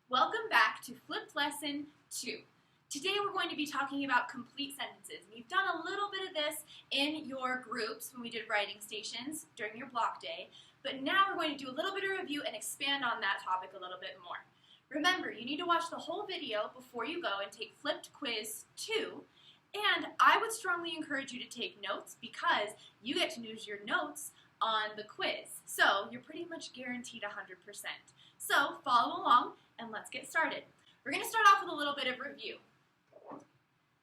Welcome back to Flipped Lesson 2. Today we're going to be talking about complete sentences. We've done a little bit of this in your groups when we did writing stations during your block day, but now we're going to do a little bit of review and expand on that topic a little bit more. Remember, you need to watch the whole video before you go and take Flipped Quiz 2, and I would strongly encourage you to take notes because you get to use your notes on the quiz. So you're pretty much guaranteed 100%. So follow along and let's get started. We're going to start off with a little bit of review.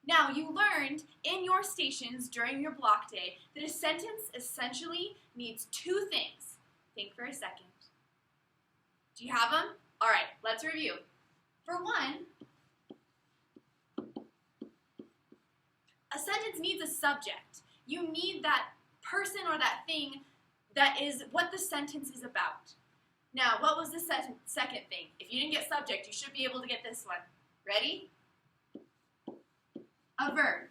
Now, you learned in your stations during your block day that a sentence essentially needs two things. Think for a second. Do you have them? All right, let's review. For one, a sentence needs a subject. You need that person or that thing that is what the sentence is about. Now, what was the second thing? If you didn't get subject, you should be able to get this one. Ready? A verb.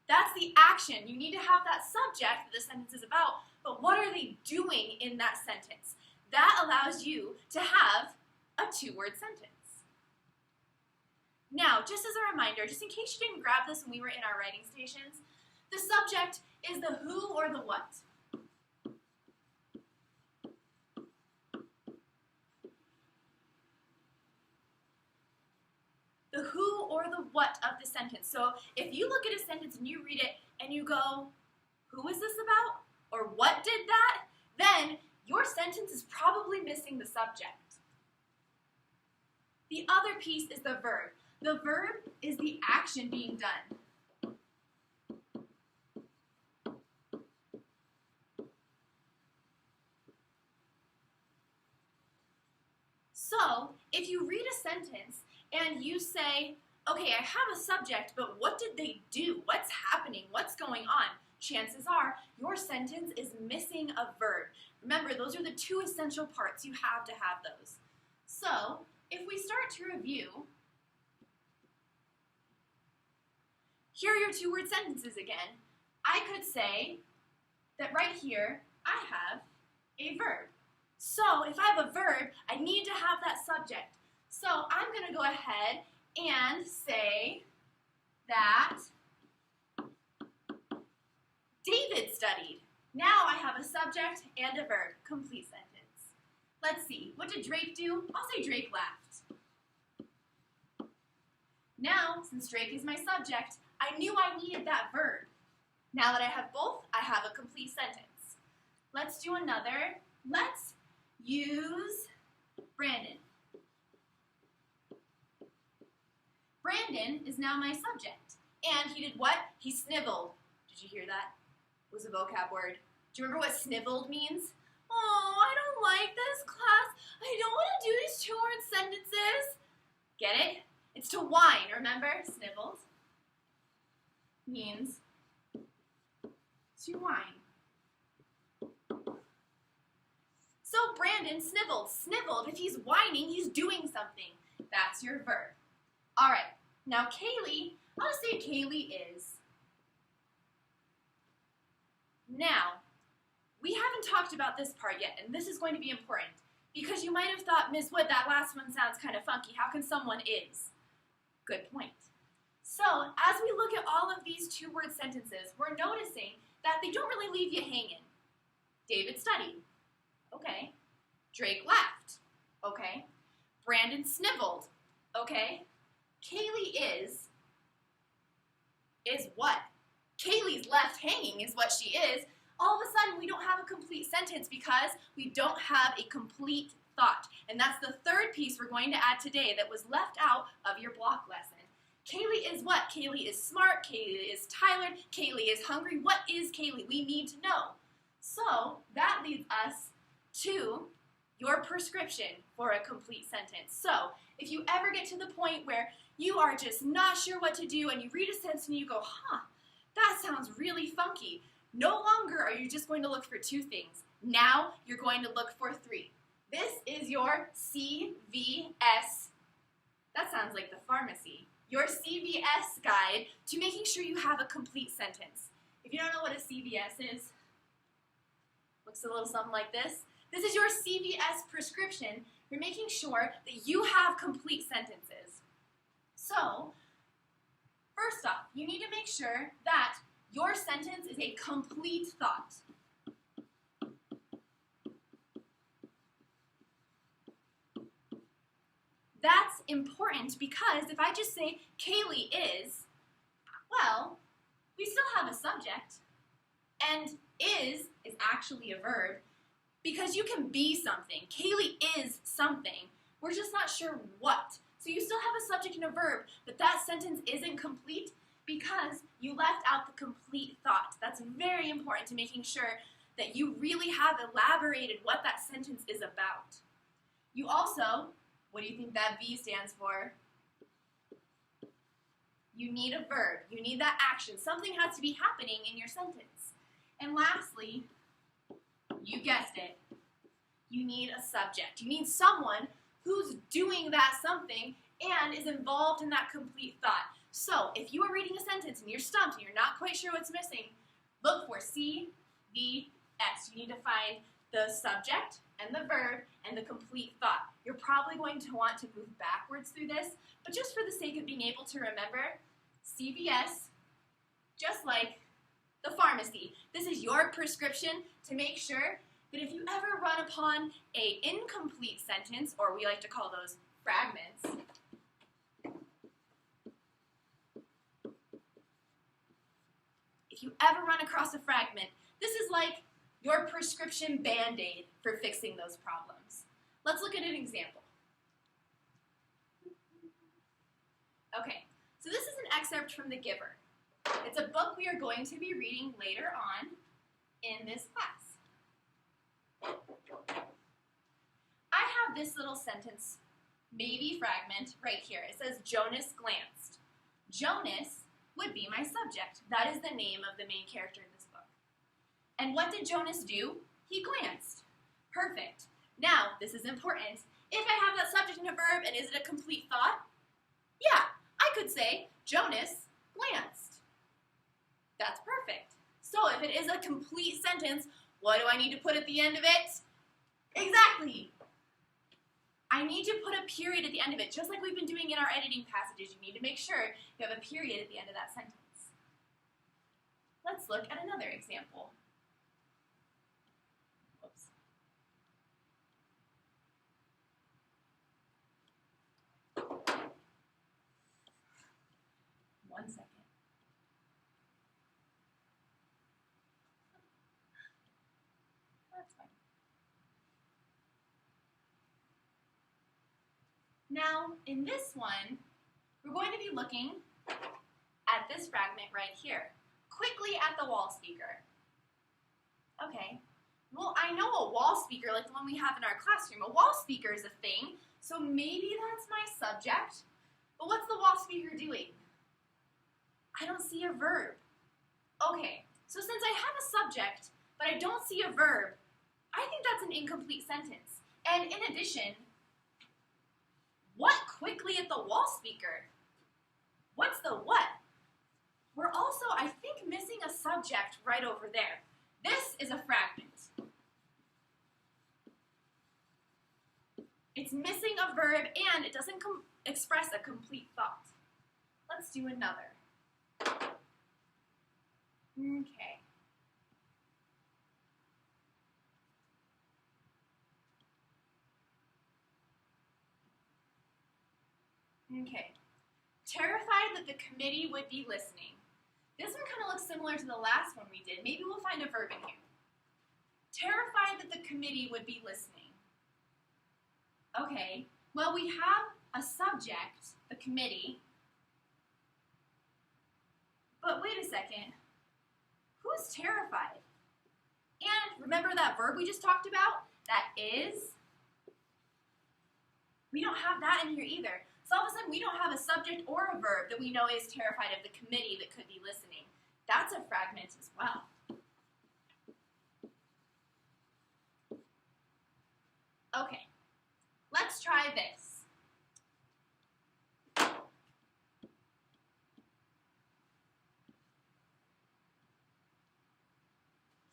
That's the action. You need to have that subject that the sentence is about, but what are they doing in that sentence? That allows you to have a two-word sentence. Now, just as a reminder, just in case you didn't grab this when we were in our writing stations, the subject is the who or the what. The who or the what of the sentence. So if you look at a sentence and you read it and you go, who is this about? Or what did that? Then your sentence is probably missing the subject. The other piece is the verb. The verb is the action being done. So if you read a sentence and you say, okay, I have a subject, but what did they do? What's happening? What's going on? Chances are your sentence is missing a verb. Remember, those are the two essential parts. You have to have those. So, if we start to review, here are your two-word sentences again. I could say that right here, I have a verb. So, if I have a verb, I need to have that subject. So I'm going to go ahead and say that David studied. Now I have a subject and a verb. Complete sentence. Let's see. What did Drake do? I'll say Drake laughed. Now, since Drake is my subject, I knew I needed that verb. Now that I have both, I have a complete sentence. Let's do another. Let's use Brandon. Brandon is now my subject. And he did what? He sniveled. Did you hear that? It was a vocab word. Do you remember what sniveled means? Oh, I don't like this class. I don't want to do these two-word sentences. Get it? It's to whine, remember? Sniveled means to whine. So Brandon sniveled. Sniveled, if he's whining, he's doing something. That's your verb. All right, now Kaylee, I'll just say Kaylee is. Now, we haven't talked about this part yet, and this is going to be important, because you might have thought, Ms. Wood, that last one sounds kind of funky. How can someone is? Good point. So, as we look at all of these two-word sentences, we're noticing that they don't really leave you hanging. David studied. Okay. Drake laughed. Okay. Brandon sniveled. Okay. Kaylee is what? Kaylee's left hanging is what she is. All of a sudden, we don't have a complete sentence because we don't have a complete thought. And that's the third piece we're going to add today that was left out of your block lesson. Kaylee is what? Kaylee is smart. Kaylee is tired. Kaylee is hungry. What is Kaylee? We need to know. So that leads us to your prescription for a complete sentence. So if you ever get to the point where you are just not sure what to do and you read a sentence and you go, that sounds really funky. No longer are you just going to look for two things. Now you're going to look for three. This is your CVS. That sounds like the pharmacy. Your CVS guide to making sure you have a complete sentence. If you don't know what a CVS is, looks a little something like this. This is your CVS prescription You're making sure that you have complete sentences. So, first off, you need to make sure that your sentence is a complete thought. That's important because if I just say, Kaylee is, well, we still have a subject. And is actually a verb because you can be something. Kaylee is something. We're just not sure what. So you still have a subject and a verb, but that sentence isn't complete because you left out the complete thought. That's very important to making sure that you really have elaborated what that sentence is about. You also, what do you think that V stands for? You need a verb. You need that action. Something has to be happening in your sentence. And lastly, you guessed it, you need a subject. You need someone who's doing that something and is involved in that complete thought. So if you are reading a sentence and you're stumped and you're not quite sure what's missing, look for CVS. You need to find the subject and the verb and the complete thought. You're probably going to want to move backwards through this, but just for the sake of being able to remember, CVS, just like the pharmacy. This is your prescription to make sure that if you ever run upon an incomplete sentence, or we like to call those fragments, if you ever run across a fragment, this is like your prescription Band-Aid for fixing those problems. Let's look at an example. Okay, so this is an excerpt from The Giver. It's a book we are going to be reading later on in this class. I have this little sentence, maybe fragment, right here. It says, Jonas glanced. Jonas would be my subject. That is the name of the main character in this book. And what did Jonas do? He glanced. Perfect. Now, this is important. If I have that subject and a verb, and is it a complete thought? Yeah, I could say, Jonas glanced. That's perfect. So if it is a complete sentence, what do I need to put at the end of it? Exactly. I need to put a period at the end of it, just like we've been doing in our editing passages. You need to make sure you have a period at the end of that sentence. Let's look at another example. Whoops. One second. That's fine. Now, in this one, we're going to be looking at this fragment right here. Quickly at the wall speaker. Okay, well, I know a wall speaker like the one we have in our classroom. A wall speaker is a thing, so maybe that's my subject. But what's the wall speaker doing? I don't see a verb. Okay, so since I have a subject, but I don't see a verb, I think that's an incomplete sentence. And in addition, what quickly at the wall speaker? What's the what? We're also, I think, missing a subject right over there. This is a fragment. It's missing a verb and it doesn't express a complete thought. Let's do another. Okay. Okay. Terrified that the committee would be listening. This one kind of looks similar to the last one we did. Maybe we'll find a verb in here. Terrified that the committee would be listening. Okay, well, we have a subject, the committee. But wait a second. Who's terrified? And remember that verb we just talked about? That is? We don't have that in here either. So all of a sudden, we don't have a subject or a verb that we know is terrified of the committee that could be listening. That's a fragment as well. Okay, let's try this.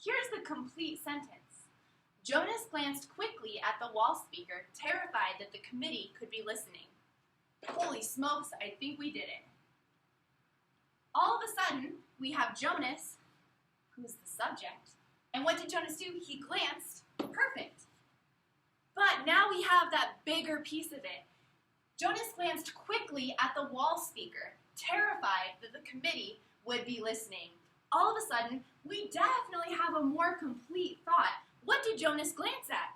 Here's the complete sentence. Jonas glanced quickly at the wall speaker, terrified that the committee could be listening. Holy smokes, I think we did it. All of a sudden, we have Jonas, who's the subject. And what did Jonas do? He glanced. Perfect. But now we have that bigger piece of it. Jonas glanced quickly at the wall speaker, terrified that the committee would be listening. All of a sudden, we definitely have a more complete thought. What did Jonas glance at?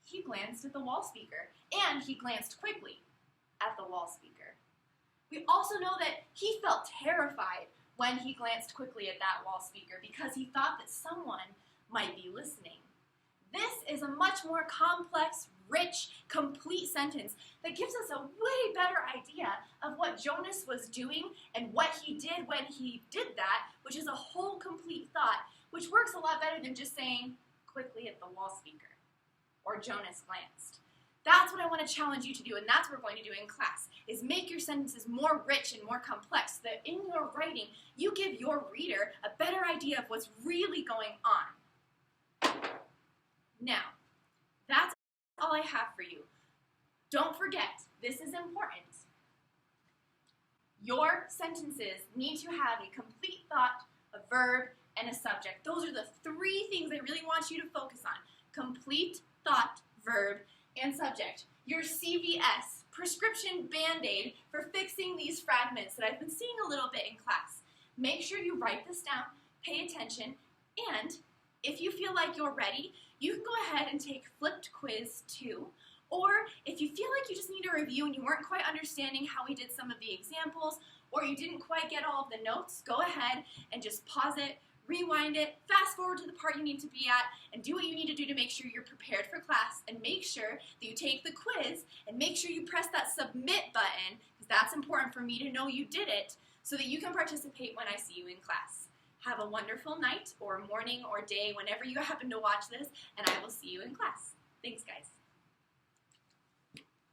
He glanced at the wall speaker, and he glanced quickly at the wall speaker. We also know that he felt terrified when he glanced quickly at that wall speaker because he thought that someone might be listening. This is a much more complex, rich, complete sentence that gives us a way better idea of what Jonas was doing and what he did when he did that, which is a whole complete thought, which works a lot better than just saying quickly at the wall speaker or Jonas glanced. That's what I want to challenge you to do, and that's what we're going to do in class, is make your sentences more rich and more complex so that in your writing, you give your reader a better idea of what's really going on. Now, that's all I have for you. Don't forget, this is important. Your sentences need to have a complete thought, a verb, and a subject. Those are the three things I really want you to focus on. Complete thought, verb, and subject. Your CVS, prescription Band-Aid for fixing these fragments that I've been seeing a little bit in class. Make sure you write this down, pay attention, and if you feel like you're ready, you can go ahead and take Flipped Quiz 2, or if you feel like you just need a review and you weren't quite understanding how we did some of the examples, or you didn't quite get all of the notes, go ahead and just pause it, rewind it, fast forward to the part you need to be at, and do what you need to do to make sure you're prepared for class, and make sure that you take the quiz, and make sure you press that submit button, because that's important for me to know you did it, so that you can participate when I see you in class. Have a wonderful night, or morning, or day, whenever you happen to watch this, and I will see you in class. Thanks, guys.